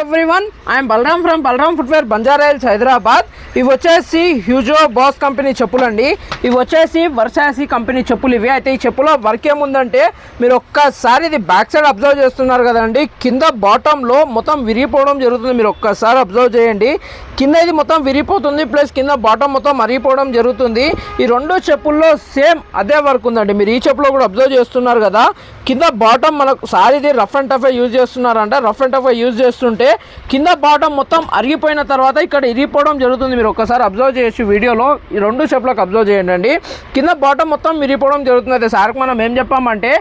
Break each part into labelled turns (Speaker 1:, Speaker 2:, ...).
Speaker 1: everyone, I am Balram from Balram Footwear, Banjara Hills, Hyderabad. ఇవి వచ్చేసి హ్యూజో boss company చెప్పులండి. ఇవి వచ్చేసి వర్సాసి కంపెనీ చెప్పులు. ఇవి అయితే ఈ చెప్పులో వర్క్ ఏముందంటే మీరు ఒక్కసారి ఇది బ్యాక్ సైడ్ అబ్జర్వ్ చేస్తున్నారు కదండి, కింద బాటంలో మొత్తం విరిగిపోవడం జరుగుతుంది. మీరు ఒక్కసారి అబ్జర్వ్ చేయండి, కింద ఇది మొత్తం విరిగిపోతుంది, ప్లస్ కింద బాటం మొత్తం అరిగిపోవడం జరుగుతుంది. ఈ రెండు చెప్పుల్లో సేమ్ అదే వర్క్ ఉందండి. మీరు ఈ చెప్పులో కూడా అబ్జర్వ్ చేస్తున్నారు కదా, కింద బాటం మనకు సారీ ఇది రఫ్ అండ్ టఫ్ యూజ్ చేస్తున్నారంట. రఫ్ అండ్ టఫ్ యూజ్ చేస్తుంటే కింద బాటం మొత్తం అరిగిపోయిన తర్వాత ఇక్కడ ఇరిగిపోవడం జరుగుతుంది. మీరు ఒక్కసారి అబ్జర్వ్ చేయొచ్చు వీడియోలో, ఈ రెండు చెప్పులకు అబ్జర్వ్ చేయండి. కింద బాటం మొత్తం విరిగిపోవడం జరుగుతుంది. అయితే సార్కి మనం ఏం చెప్పామంటే,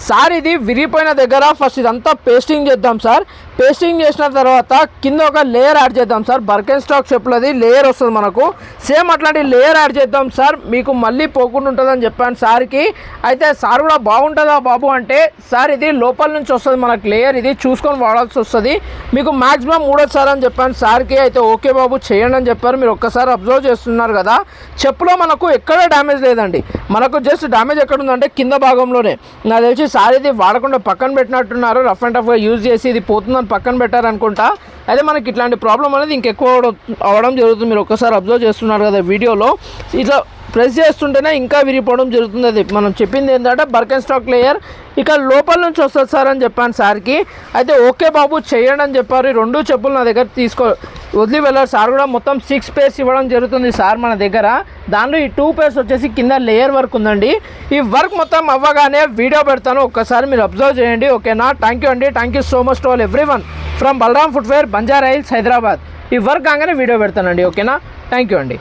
Speaker 1: సార్ ఇది విరిగిపోయిన దగ్గర ఫస్ట్ ఇదంతా పేస్టింగ్ చేద్దాం సార్. పేస్టింగ్ చేసిన తర్వాత కింద ఒక లేయర్ యాడ్ చేద్దాం సార్. బర్కెన్ స్టాక్ చెప్పులది లేయర్ వస్తుంది మనకు, సేమ్ అట్లాంటి లేయర్ యాడ్ చేద్దాం సార్, మీకు మళ్ళీ పోకుండా ఉంటుందని చెప్పాను సార్కి. అయితే సార్ కూడా బాగుంటుందా బాబు అంటే, సార్ ఇది లోపల నుంచి వస్తుంది మనకు లేయర్, ఇది చూసుకొని వాడాల్సి వస్తుంది, మీకు మ్యాక్సిమం 3 సార్ అని చెప్పాను సార్కి. అయితే ఓకే బాబు చేయండి అని చెప్పారు. మీరు ఒక్కసారి అబ్జర్వ్ చేస్తున్నారు కదా, చెప్పులో మనకు ఎక్కడ డ్యామేజ్ లేదండి. మనకు జస్ట్ డ్యామేజ్ ఎక్కడ ఉందంటే కింద భాగంలోనే. నాకు తెలిసి సార్ ఇది వాడకుండా పక్కన పెట్టినట్టున్నారు, రఫ్ అండ్ టఫ్గా యూజ్ చేసి ఇది పోతుందని పక్కన పెట్టారనుకుంటా. అయితే మనకి ఇట్లాంటి ప్రాబ్లం అనేది ఇంకెక్కువ అవడం జరుగుతుంది. మీరు ఒక్కసారి అబ్జర్వ్ చేస్తున్నారు కదా వీడియోలో, ఇట్లా ప్రెస్ చేస్తుంటేనే ఇంకా విరిగిపోవడం జరుగుతుంది. అది మనం చెప్పింది ఏంటంటే బర్కెన్ స్టాక్ లేయర్ ఇక లోపల నుంచి వస్తుంది సార్ అని చెప్పాను సార్కి. అయితే ఓకే బాబు చేయండి అని చెప్పారు. ఈ రెండు చెప్పులు నా దగ్గర వదిలి వెళ్ళారు సార్. కూడా మొత్తం 6 పేర్స్ ఇవ్వడం జరుగుతుంది సార్ మన దగ్గర. దానిలో ఈ 2 పేర్స్ వచ్చేసి కింద లేయర్ వర్క్ ఉందండి. ఈ వర్క్ మొత్తం అవ్వగానే వీడియో పెడతాను, ఒక్కసారి మీరు అబ్జర్వ్ చేయండి ఓకేనా. థ్యాంక్ యూ అండి, thank you so much to all everyone from Balaram footwear, Banjara hills, Hyderabad. ఈ వర్క్ కాగానే వీడియో పెడతానండి ఓకేనా. థ్యాంక్ యూ అండి.